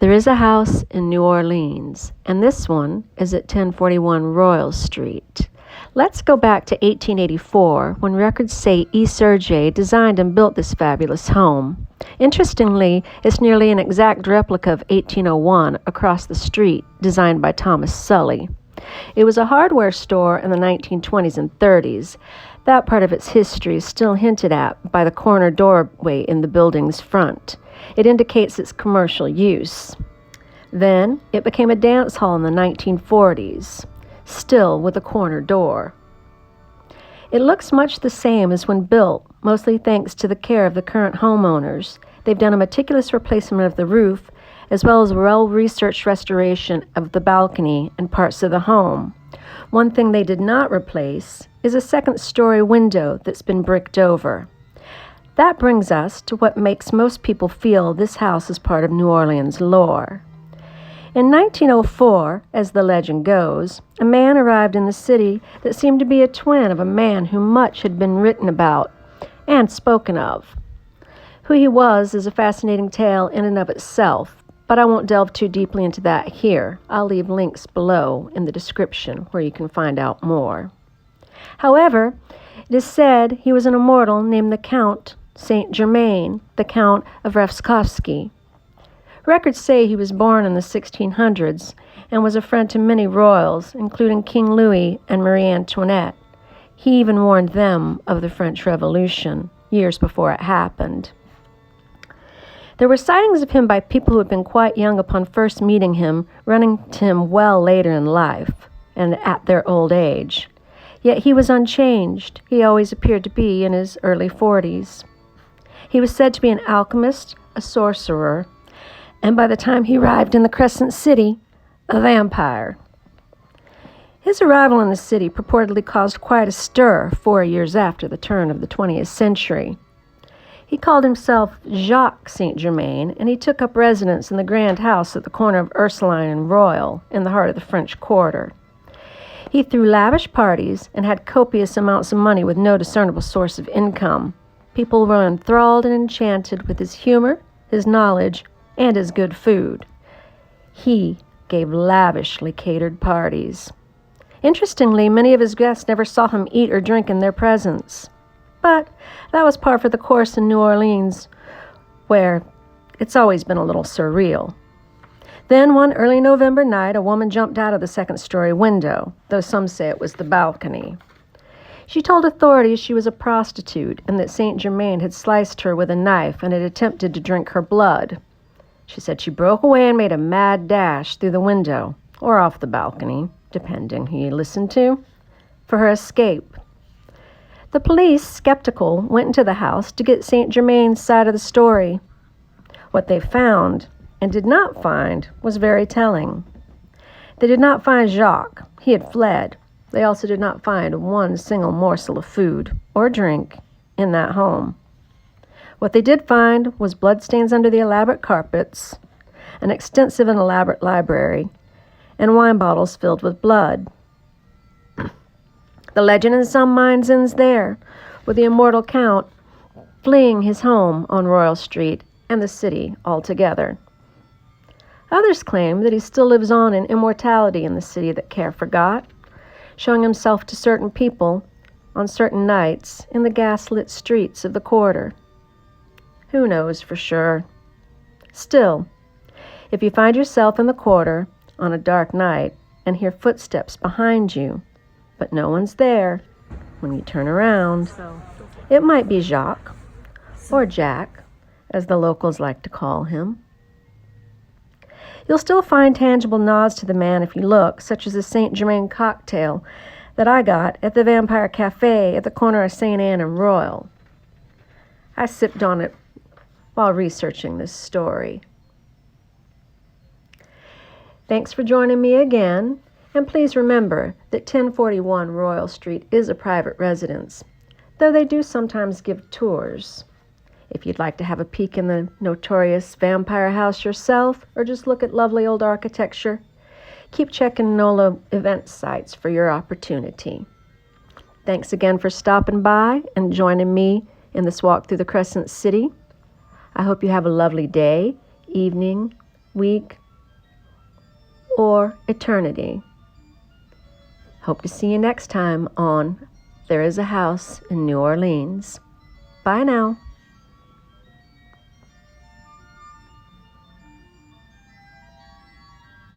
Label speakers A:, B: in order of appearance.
A: There is a house in New Orleans, and this one is at 1041 Royal Street. Let's go back to 1884, when records say E. Serge designed and built this fabulous home. Interestingly, it's nearly an exact replica of 1801 across the street, designed by Thomas Sully. It was a hardware store in the 1920s and 30s. That part of its history is still hinted at by the corner doorway in the building's front. It indicates its commercial use. Then, it became a dance hall in the 1940s, still with a corner door. It looks much the same as when built, mostly thanks to the care of the current homeowners. They've done a meticulous replacement of the roof, as well as a well-researched restoration of the balcony and parts of the home. One thing they did not replace is a second-story window that's been bricked over. That brings us to what makes most people feel this house is part of New Orleans lore. In 1904, as the legend goes, a man arrived in the city that seemed to be a twin of a man who much had been written about and spoken of. Who he was is a fascinating tale in and of itself, but I won't delve too deeply into that here. I'll leave links below in the description where you can find out more. However, it is said he was an immortal named the Count Saint Germaine, the Count of Revskovsky. Records say he was born in the 1600s and was a friend to many royals, including King Louis and Marie Antoinette. He even warned them of the French Revolution years before it happened. There were sightings of him by people who had been quite young upon first meeting him, running to him well later in life and at their old age. Yet he was unchanged. He always appeared to be in his early 40s. He was said to be an alchemist, a sorcerer, and by the time he arrived in the Crescent City, a vampire. His arrival in the city purportedly caused quite a stir 4 years after the turn of the 20th century. He called himself Jacques St Germaine, and he took up residence in the grand house at the corner of Ursulines and Royal in the heart of the French Quarter. He threw lavish parties and had copious amounts of money with no discernible source of income. People were enthralled and enchanted with his humor, his knowledge, and his good food. He gave lavishly catered parties. Interestingly, many of his guests never saw him eat or drink in their presence. But that was par for the course in New Orleans, where it's always been a little surreal. Then one early November night, a woman jumped out of the second-story window, though some say it was the balcony. She told authorities she was a prostitute and that St. Germain had sliced her with a knife and had attempted to drink her blood. She said she broke away and made a mad dash through the window, or off the balcony, depending who you listened to, for her escape. The police, skeptical, went into the house to get St. Germain's side of the story. What they found, and did not find, was very telling. They did not find Jacques. He had fled. They also did not find one single morsel of food or drink in that home. What they did find was bloodstains under the elaborate carpets, an extensive and elaborate library, and wine bottles filled with blood. The legend in some minds ends there, with the immortal Count fleeing his home on Royal Street and the city altogether. Others claim that he still lives on in immortality in the city that care forgot, showing himself to certain people on certain nights in the gas-lit streets of the quarter. Who knows for sure? Still, if you find yourself in the quarter on a dark night and hear footsteps behind you, but no one's there when you turn around, it might be Jacques, or Jack, as the locals like to call him. You'll still find tangible nods to the man if you look, such as the St. Germaine cocktail that I got at the Vampire Cafe at the corner of St. Anne and Royal. I sipped on it while researching this story. Thanks for joining me again, and please remember that 1041 Royal Street is a private residence, though they do sometimes give tours. If you'd like to have a peek in the notorious vampire house yourself, or just look at lovely old architecture, keep checking NOLA event sites for your opportunity. Thanks again for stopping by and joining me in this walk through the Crescent City. I hope you have a lovely day, evening, week, or eternity. Hope to see you next time on There Is a House in New Orleans. Bye now.